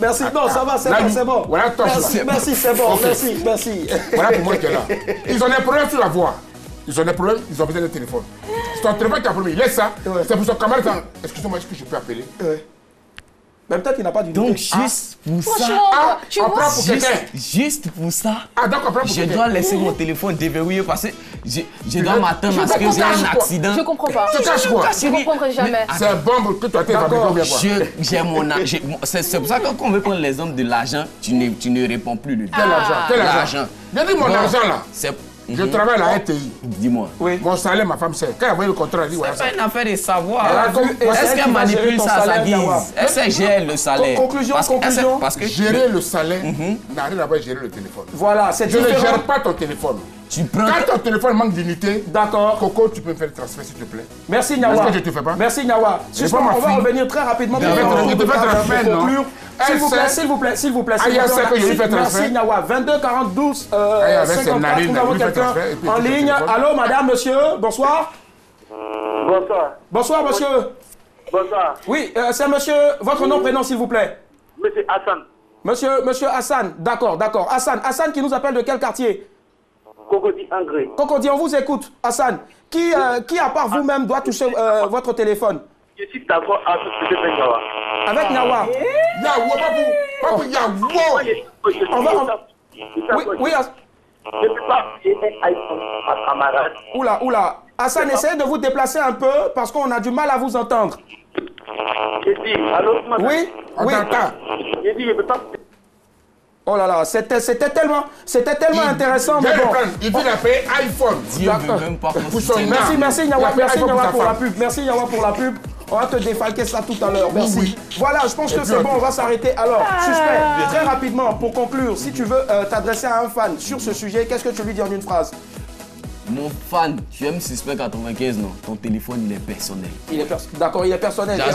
Merci. Non, ça va, c'est bon. Voilà, merci, c'est bon. Merci. Voilà pour moi qui est là. Ils ont des problèmes sur la voie. Ils ont des problèmes, ils ont besoin de téléphone. C'est ton téléphone qui a un problème. Il laisse ça. C'est pour son camarade. Excusez-moi, est-ce que je peux appeler? Mais peut-être qu'il n'a pas du Donc, juste pour ça. Tu vois, juste pour ça. Donc on prend pour je dois laisser mon téléphone déverrouillé parce que je dois m'attendre à ce que j'ai un accident. Je comprends pas. Tu caches quoi? Je ne comprendrai jamais. C'est un bombe que tu as fabriqué. J'ai mon argent. C'est pour ça que quand on veut prendre l'exemple de l'argent, tu ne réponds plus le Quel argent? Quel argent? J'ai dit mon argent là. Je travaille à la RTI. Dis-moi. Oui. Mon salaire, ma femme sait. Quand elle a envoyé le contrat, elle dit voilà. C'est pas une affaire de savoir. Est-ce qu'elle manipule ça à sa guise? Est-ce qu'elle gère le salaire? Conclusion. Parce que gérer le salaire n'a rien à voir avec gérer le téléphone. Voilà, c'est différent. Je ne gère pas ton téléphone. Quand ton téléphone manque d'unité, d'accord. Coco, tu peux me faire le transfert s'il te plaît. Merci Nyawa. Est-ce que je te fais pas? Merci Nyawa. On va revenir très rapidement pour conclure. S'il vous plaît. Merci Nyawa. 22 40 12 54. Nous avons quelqu'un en ligne. Allô, madame, monsieur. Bonsoir. Bonsoir, monsieur. Bonsoir. Oui, c'est monsieur. Votre nom, prénom, s'il vous plaît. Monsieur Hassan. Monsieur Hassan. D'accord. Hassan qui nous appelle de quel quartier? Cocody Angré. Cocody, on vous écoute. Hassan, qui à part vous-même doit toucher votre téléphone? Je suis d'accord avec Nyawa. Avec Nyawa. Yawa, Yawa. On va... Oui. Je ne peux pas payer un iPhone à camarade. Oula. Hassan, essayez de vous déplacer un peu parce qu'on a du mal à vous entendre. J'ai dit, allô? Oui. J'ai dit, je ne peux pas... Oh là là, c'était tellement intéressant. Mais bon. Il dit payer iPhone. Merci Nyawa pour la pub. Merci Nyawa pour la pub. On va te défalquer ça tout à l'heure. Merci. Oui. Voilà, je pense que c'est bon, on va s'arrêter. Alors, suspect, très rapidement, pour conclure, si tu veux t'adresser à un fan sur ce sujet, qu'est-ce que tu lui dis en une phrase? Mon fan, tu aimes Suspect 95, non? Ton téléphone, il est personnel. D'accord, il est personnel. Et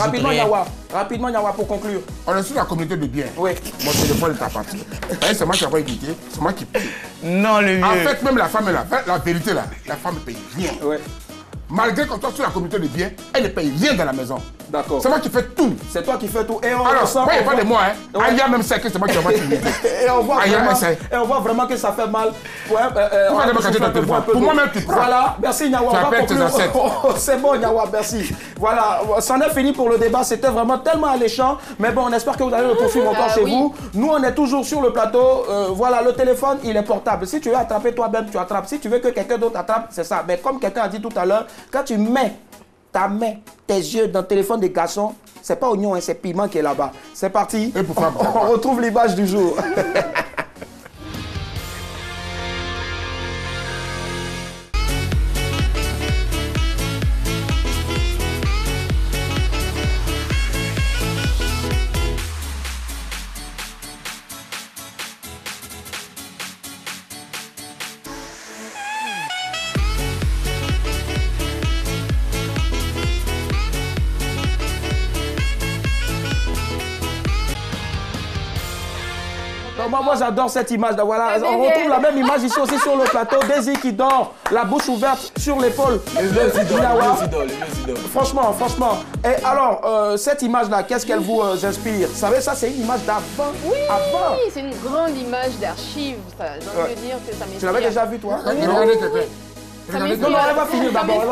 rapidement, Nyawa, pour conclure. On est sur la communauté de biens. Oui. Mon téléphone, il t'appartient. C'est moi qui envoie éditer, c'est moi qui paye. Non, le vieux. En fait, même la femme, la vérité, là, la femme ne paye rien. Oui. Malgré qu'on soit sur la communauté de biens, elle ne paye rien dans la maison. D'accord. C'est moi qui fais tout. C'est toi qui fais tout. Et alors, il n'y a pas de moi, hein. Aya même sait que c'est moi qui envoie tout. Et on voit vraiment que ça fait mal. Pour moi-même, tu prends. Voilà, merci Nyawa. C'est bon Nyawa, merci. Voilà, c'en est fini pour le débat. C'était vraiment tellement alléchant. Mais bon, on espère que vous allez le poursuivre encore chez vous. Nous, on est toujours sur le plateau. Voilà, le téléphone, il est portable. Si tu veux attraper toi-même, tu attrapes. Si tu veux que quelqu'un d'autre attrape, c'est ça. Mais comme quelqu'un a dit tout à l'heure, quand tu mets ta main, tes yeux dans le téléphone des garçons, c'est pas oignon, hein, c'est piment qui est là-bas. C'est parti. On retrouve l'image du jour. moi j'adore cette image-là. Voilà, on retrouve la même image ici aussi sur le plateau. Daisy qui dort, la bouche ouverte sur l'épaule. Franchement. Et alors, cette image-là, qu'est-ce qu'elle vous inspire? Vous savez, ça, c'est une image d'avant. Oui, c'est une grande image d'archive. J'ai envie de dire que ça m'inspire. Tu l'avais déjà vu, toi? Non, on va finir d'abord.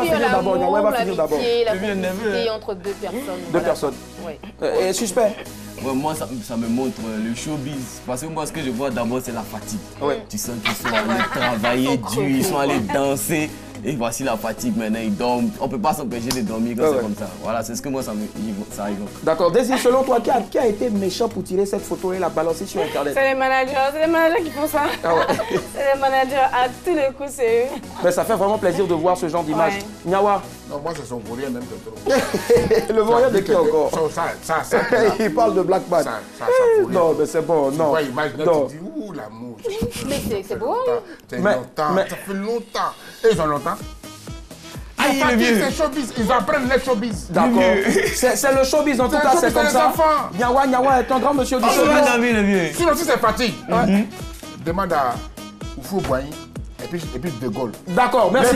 La entre deux personnes. Deux personnes. Oui. Et suspect? Moi, ça me montre le showbiz. Parce que moi, ce que je vois d'abord, c'est la fatigue. Ouais. Tu sens qu'ils sont allés travailler dur, ils sont allés danser. Et voici la fatigue, maintenant ils dorment. On ne peut pas s'empêcher de dormir quand c'est comme ça. Voilà, c'est ce que moi, ça évoque. D'accord. Daisy, selon toi, qui a été méchant pour tirer cette photo et la balancer sur Internet? C'est les managers qui font ça. Ah ouais. C'est les managers, à tous les coups, c'est eux. Mais ça fait vraiment plaisir de voir ce genre d'image. Ouais. Nyawa? Non, moi, c'est son vaurien même de trop. Le vaurien de qui encore? Ça. Il parle de Black Man. Ça non, mais c'est bon, non. Tu vois l'image, tu dis, ouh, l'amour. Mais c'est beau. Ça fait longtemps. Et ils ont longtemps. C'est showbiz, ils apprennent les showbiz. D'accord. C'est le showbiz, en tout cas, c'est comme ça. Nyawa est un grand monsieur du showbiz. Sinon, si c'est fatigue, demande à Oufou Boigny. Et puis De Gaulle. D'accord, merci.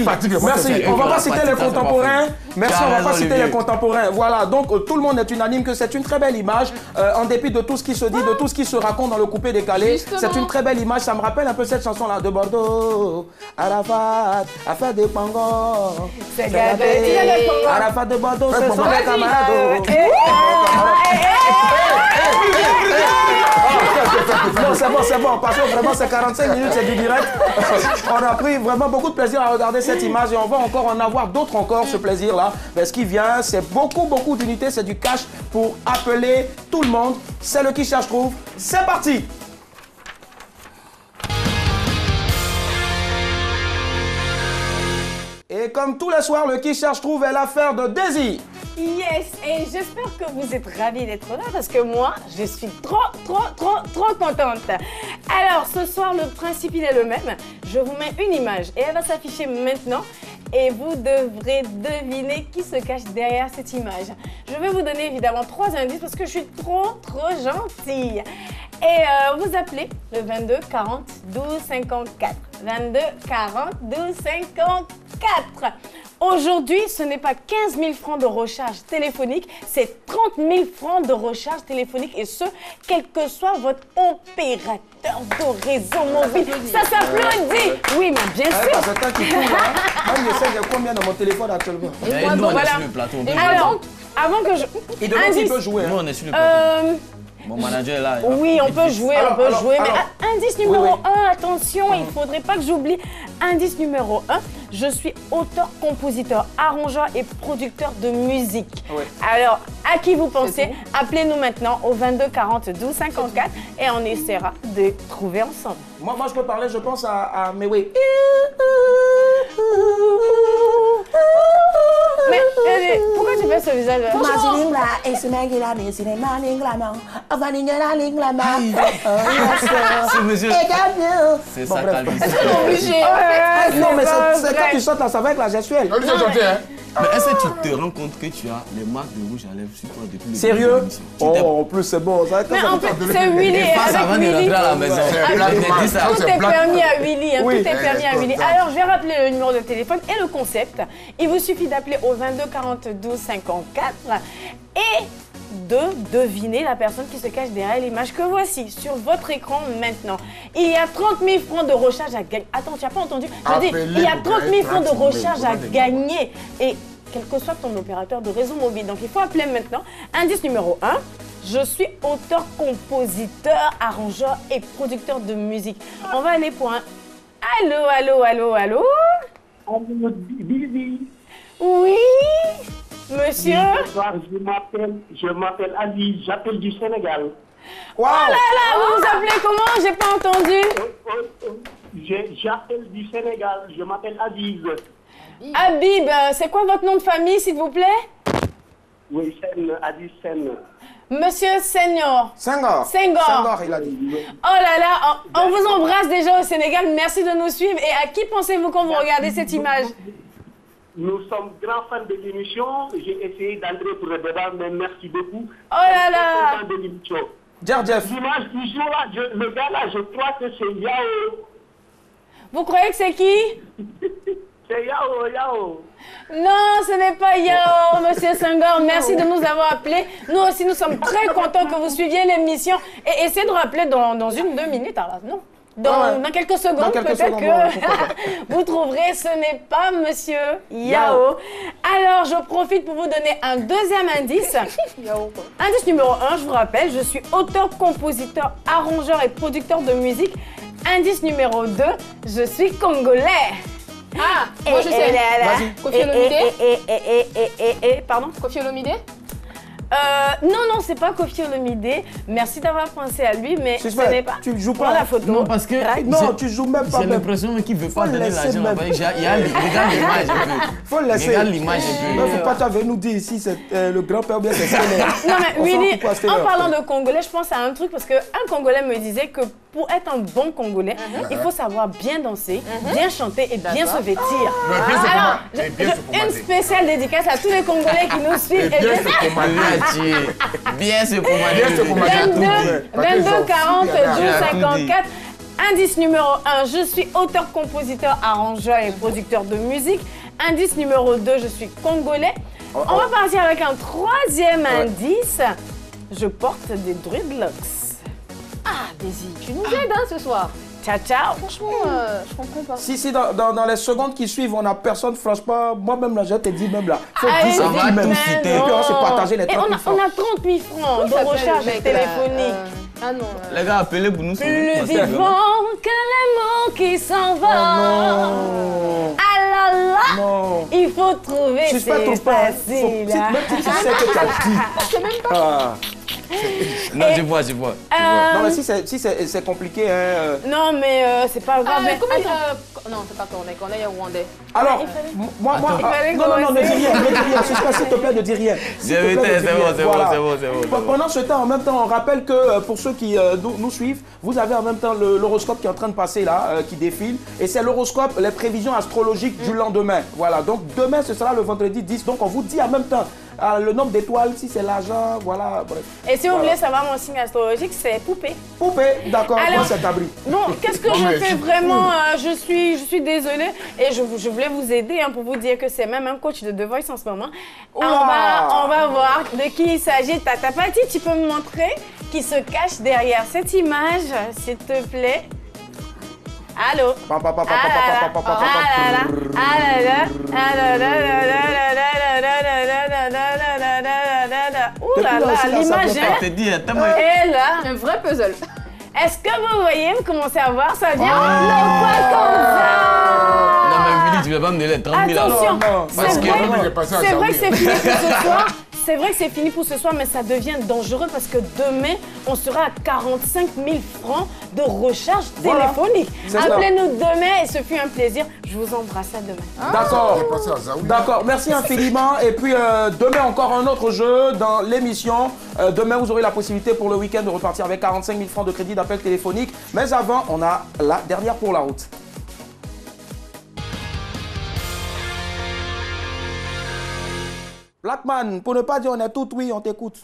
On va pas citer les contemporains. Merci, on va pas citer les contemporains. Voilà, donc tout le monde est unanime que c'est une très belle image. En dépit de tout ce qui se dit, de tout ce qui se raconte dans le coupé décalé. C'est une très belle image. Ça me rappelle un peu cette chanson-là de Bordeaux. Arafat, affaire de Pango. C'est gardé. Arafat de Bordeaux, ce sont les camarades. Non, c'est bon, parce que vraiment c'est 45 minutes, c'est du direct. On a pris vraiment beaucoup de plaisir à regarder cette image et on va encore en avoir d'autres encore, ce plaisir-là. Mais ce qui vient, c'est beaucoup d'unités, c'est du cash pour appeler tout le monde. C'est le qui cherche trouve. C'est parti! Et comme tous les soirs, le qui cherche trouve est l'affaire de Daisy. Yes, et j'espère que vous êtes ravis d'être là parce que moi, je suis trop contente. Alors, ce soir, le principe, il est le même. Je vous mets une image et elle va s'afficher maintenant et vous devrez deviner qui se cache derrière cette image. Je vais vous donner évidemment 3 indices parce que je suis trop gentille. Et vous appelez le 22 40 12 54. 22 40 12 54. Aujourd'hui, ce n'est pas 15 000 francs de recharge téléphonique, c'est 30 000 francs de recharge téléphonique et ce, quel que soit votre opérateur de réseau mobile. Ça s'applaudit. Oui, mais bien sûr. C'est toi qui court, hein. Moi, je sais j'ai combien dans mon téléphone actuellement. Et moi, on est sur le plateau. Alors, avant que je... Il demande s'il peut jouer. Nous, on est sur le plateau. Mon manager est là. Oui, on peut jouer, mais indice numéro 1, attention, il ne faudrait pas que j'oublie. Indice numéro 1, je suis auteur, compositeur, arrangeur et producteur de musique. Oui. Alors, à qui vous pensez? Appelez-nous maintenant au 22 40 12 54 et on essaiera de trouver ensemble. Moi, je peux parler, je pense à Mewe. Mais pourquoi tu fais ce visage là? C'est ça, Calvis. Non, mais c'est quand tu chantes là, ça va avec la gestuelle. Mais est-ce que tu te rends compte que tu as les marques de rouge à lèvres sur toi depuis le sérieux? Oh, en plus, c'est bon. Mais en fait, c'est Willy. Avant de rentrer à la maison. Tout est permis à Willy. Tout est permis à Willy. Alors, je vais rappeler le numéro de téléphone et le concept. Il vous suffit d'appeler au 22 40 12 54 et de deviner la personne qui se cache derrière l'image que voici sur votre écran maintenant. Il y a 30 000 francs de recharge à gagner. Attends, tu n'as pas entendu? Je dis, il y a 30 000 francs de recharge à gagner. Et quel que soit ton opérateur de réseau mobile. Donc, il faut appeler maintenant. Indice numéro 1. Je suis auteur, compositeur, arrangeur et producteur de musique. On va aller pour un... Allô? Allô, Bibi. Oui? Monsieur? Bonsoir, je m'appelle Ali, j'appelle du Sénégal. Wow. Oh là là, vous vous appelez comment? J'ai pas entendu. J'appelle du Sénégal, je m'appelle Aziz. Habib, c'est quoi votre nom de famille, s'il vous plaît? Oui, Aziz Sen. Monsieur Senghor. Senghor, il a dit. Oh là là, on vous embrasse déjà au Sénégal, merci de nous suivre. Et à qui pensez-vous quand vous regardez cette image? Nous sommes grands fans de l'émission. J'ai essayé d'entrer pour le débat, mais merci beaucoup. Oh là là! Jeff. Dimanche du jour, là, le gars là, je crois que c'est Yao. Vous croyez que c'est qui? C'est Yao. Non, ce n'est pas Yao, monsieur Senghor. Merci de nous avoir appelés. Nous aussi, nous sommes très contents que vous suiviez l'émission. Et essayez de rappeler dans 1-2 minutes. Alors, non. Dans quelques secondes, peut-être que vous trouverez, ce n'est pas monsieur Yao. Alors, je profite pour vous donner un deuxième indice. Indice numéro 1, je vous rappelle, je suis auteur, compositeur, arrangeur et producteur de musique. Indice numéro 2, je suis congolais. Ah, moi je sais. Koffi Olomide. Pardon? Koffi Olomide? Non, c'est pas Koffi Olomide. Merci d'avoir pensé à lui, mais ce n'est pas. Tu joues pas la photo. Non, parce que. Non, tu joues même pas. J'ai l'impression qu'il ne veut pas donner l'argent. Regarde l'image un peu. Faut le laisser. Regarde l'image un peu. Il ne faut pas t'avoir nous dire ici, c'est le grand-père ou bien c'est Non, mais Willy, en parlant de Congolais, je pense à un truc parce qu'un Congolais me disait que pour être un bon Congolais, il faut savoir bien danser, bien chanter et bien se vêtir. Alors, une spéciale dédicace à tous les Congolais qui nous suivent. Bien se pomader. 22 40 12 54. Indice numéro 1, je suis auteur, compositeur, arrangeur et producteur de musique. Indice numéro 2, je suis congolais. On va partir avec un troisième indice. Je porte des dreadlocks. Ah, Daisy, tu nous aides ce soir. Ciao, ciao. Franchement, je comprends pas. Si, dans les secondes qui suivent, on n'a personne, franchement, moi-même là, je te dis même là. Faut dire ça va tout citer. Et puis on se partager les 30 000 francs. On a 30 000 francs de recharge téléphonique. Ah non. Les gars, appelez pour nous. Plus vivant que les mots qui s'envolent. Ah là là. Non. Il faut trouver, c'est facile. Même si tu sais que tu as dit. C'est même pas. Non, je vois. Non, mais si c'est compliqué, hein. Non, mais c'est pas grave. Mais comment non, c'est pas correct. On est rwandais. Alors, moi, non, ne dis rien. S'il te plaît, ne dis rien. C'est bon. Pendant ce temps, en même temps, on rappelle que pour ceux qui nous suivent, vous avez en même temps l'horoscope qui est en train de passer là, qui défile. Et c'est l'horoscope, les prévisions astrologiques du lendemain. Voilà, donc demain, ce sera le vendredi 10. Donc, on vous dit en même temps le nombre d'étoiles, si c'est l'argent, voilà, bref. Et si vous voulez savoir mon signe astrologique, c'est poupée. Poupée, d'accord, moi c'est abri. Non, qu'est-ce que je fais vraiment? Je suis désolée et je voulais vous aider pour vous dire que c'est même un coach de The Voice en ce moment. On va voir de qui il s'agit. Tata Patti, tu peux me montrer qui se cache derrière cette image, s'il te plaît? Allô? Ouh là là, l'image est là. Un vrai puzzle. Est-ce que vous voyez, vous commencez à voir, ça vient comme ça. Non mais Willy, tu vas pas me donner les 30 000 attention, c'est vrai que c'est fini pour ce soir. C'est vrai que c'est fini pour ce soir, mais ça devient dangereux parce que demain, on sera à 45 000 francs de recharge téléphonique. Appelez-nous demain et ce fut un plaisir. Je vous embrasse à demain. D'accord, merci infiniment. Et puis demain, encore un autre jeu dans l'émission. Demain, vous aurez la possibilité pour le week-end de repartir avec 45 000 francs de crédit d'appel téléphonique. Mais avant, on a la dernière pour la route. Blackman, pour ne pas dire on est tout oui, on t'écoute.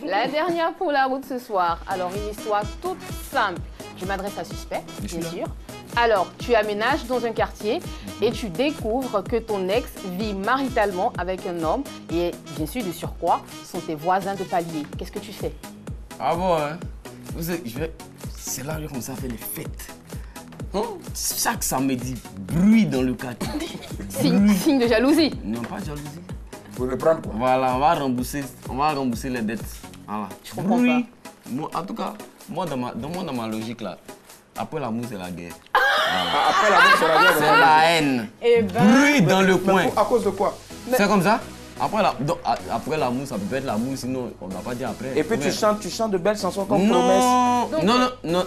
La dernière pour la route ce soir. Alors, une histoire toute simple. Je m'adresse à suspect, bien sûr. Alors, tu aménages dans un quartier et tu découvres que ton ex vit maritalement avec un homme et bien sûr, de surcroît, sont tes voisins de palier. Qu'est-ce que tu fais? Ah bon, hein? C'est là qu'on ça fait les fêtes. Chaque samedi, bruit dans le quartier. Signe de jalousie? Non, pas de jalousie. Faut le prendre quoi. Voilà, on va rembourser les dettes. Voilà. Je comprends pas. Moi, en tout cas, moi dans ma logique là, après l'amour c'est la guerre. Après l'amour c'est la guerre. C'est la haine. Bruit dans le coin. À cause de quoi? C'est comme ça. Après l'amour, ça peut être l'amour, sinon on ne va pas dire après. Et puis tu chantes de belles chansons comme Promesse. Non.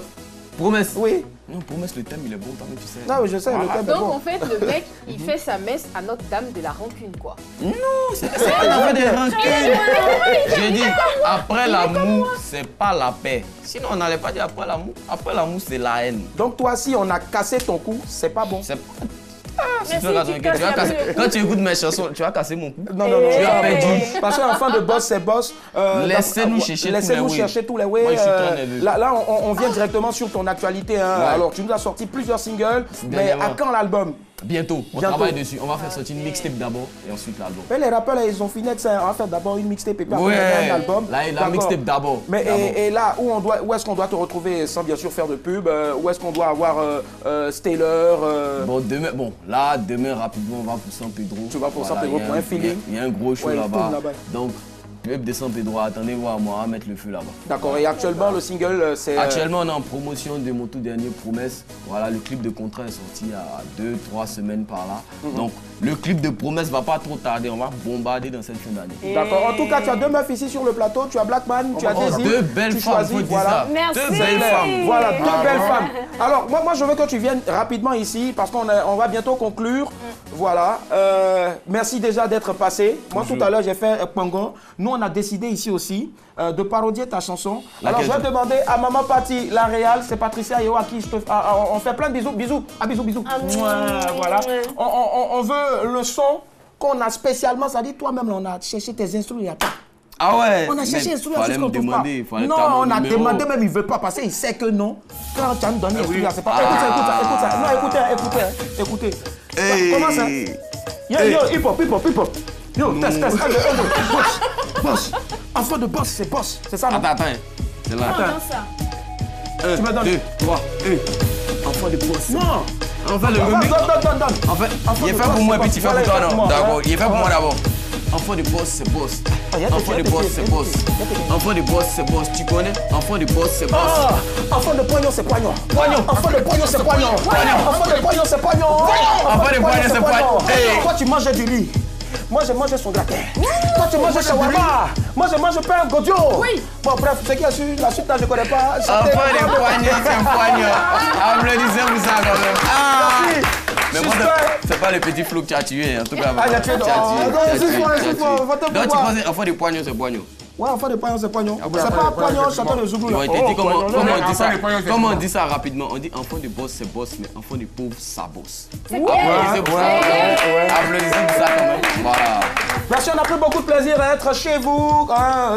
Promesse. Oui. Non, Promesse, le thème il est bon, quand même, tu sais. Non, je sais, le thème est bon. Donc en fait, le mec, il fait sa messe à Notre-Dame de la rancune, quoi. Non, c'est pas des rancunes. J'ai dit, après l'amour, c'est pas la paix. Sinon, on n'allait pas dire après l'amour. Après l'amour, c'est la haine. Donc toi, si on a cassé ton cou, c'est pas bon. C'est pas... Quand tu écoutes mes chansons, tu vas casser mon cou. Non, tu as perdu. Parce qu'en fin de boss, c'est boss. Laissez-nous chercher tous les ways. Là, on vient directement sur ton actualité. Alors, tu nous as sorti plusieurs singles, mais à quand l'album? Bientôt, on travaille dessus. On va faire sortir une mixtape d'abord et ensuite l'album. Les rappeurs, là, ils ont fini de ça. On va faire d'abord une mixtape et puis après un album. Là, la mixtape d'abord. Mais et là, où est-ce qu'on doit te retrouver sans bien sûr faire de pub? Où est-ce qu'on doit avoir Staylor? Demain, rapidement, on va pour San Pedro. Tu vas pour San Pedro pour un feeling? Il y a un gros show là-bas. Donc, club de San Pedro, attendez voir moi, on va mettre le feu là-bas. D'accord, et actuellement le single c'est... Actuellement on est en promotion de mon tout dernier Promesse. Voilà, le clip de contrat est sorti il y a 2-3 semaines par là. Donc le clip de Promesse va pas trop tarder, on va bombarder dans cette fin d'année. D'accord, en tout cas tu as deux meufs ici sur le plateau, tu as Blackman, tu as Daisy. Deux belles femmes, faut dire ça. Merci. Deux belles femmes. Voilà, deux belles femmes. Alors moi je veux que tu viennes rapidement ici parce qu'on va bientôt conclure. Voilà, merci déjà d'être passé. Moi tout à l'heure j'ai fait un pangon. Nous on a décidé ici aussi de parodier ta chanson. Alors je vais demander à Maman Patti, la réal, c'est Patricia Yeo à qui on fait plein de bisous. Bisous. Voilà. On veut le son qu'on a spécialement, ça dit toi-même on a cherché tes instruments, il n'y a pas. Ah ouais. On a cherché un instrument fallait me demander, non, on a demandé même, il ne veut pas passer, il sait que non. Quand tu as donné l'instrument, c'est pas... Écoute ça. Non, écoutez. Comment ça? Yo, hip-hop. Yo, test. Boss. Enfant de boss, c'est boss. C'est ça, non? Attends. C'est là. Attends. Tu me donnes. 2, 3, 1. Enfant de boss. Non. Enfin, le remix. Donne. En fait, il est fait pour moi et puis tu fais pour toi, non? D'accord, il est fait pour moi d'abord. Enfant de boss, c'est boss. Enfant de boss, c'est boss. Enfant de boss, c'est boss. Tu connais? Enfant de boss, c'est boss. Enfant de poignon, c'est poignon. Enfant de poignon, c'est poignon. Enfant de poignon, c'est poignon. Enfant de poignon, c'est poignon. Toi, tu manges du riz. Moi, je mange son gratin. Toi, tu manges shawarma. Moi, je mange pain godio. Oui. Bon, bref, ce qui est sûr, la suite, là, je ne connais pas. Enfant de poignon, c'est poignon. Applaudissez pour ça, quand même. Mais moi, c'est pas le petit flou que tu as tué, en tout cas. Tu as tué. Donc, tu penses enfant de poignon, c'est poignon. Ouais, enfant de poignon, c'est poignon. C'est pas poignon, chanteur de Zouglou. Comment on dit ça rapidement? On dit enfant de boss, c'est boss, mais enfant de pauvre, ça bosse. Applaudissez pour ça. Applaudissez pour ça, quand même. Voilà. Merci, on a pris beaucoup de plaisir à être chez vous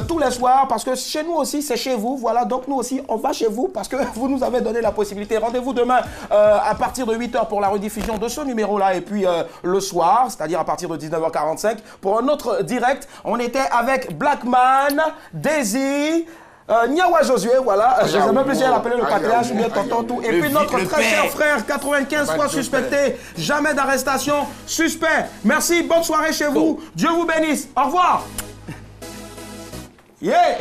tous les soirs parce que chez nous aussi c'est chez vous. Voilà, donc nous aussi on va chez vous parce que vous nous avez donné la possibilité. Rendez-vous demain à partir de 8h pour la rediffusion de ce numéro-là et puis le soir, c'est-à-dire à partir de 19h45 pour un autre direct. On était avec Blackman, Daisy, Niawa Josué, voilà, je ne sais même plus si elle appelait le patriarche ou bien tonton tout. Et puis notre très cher frère, 95 fois suspecté, jamais d'arrestation, suspect. Merci, bonne soirée chez vous. Dieu vous bénisse. Au revoir. Yeah.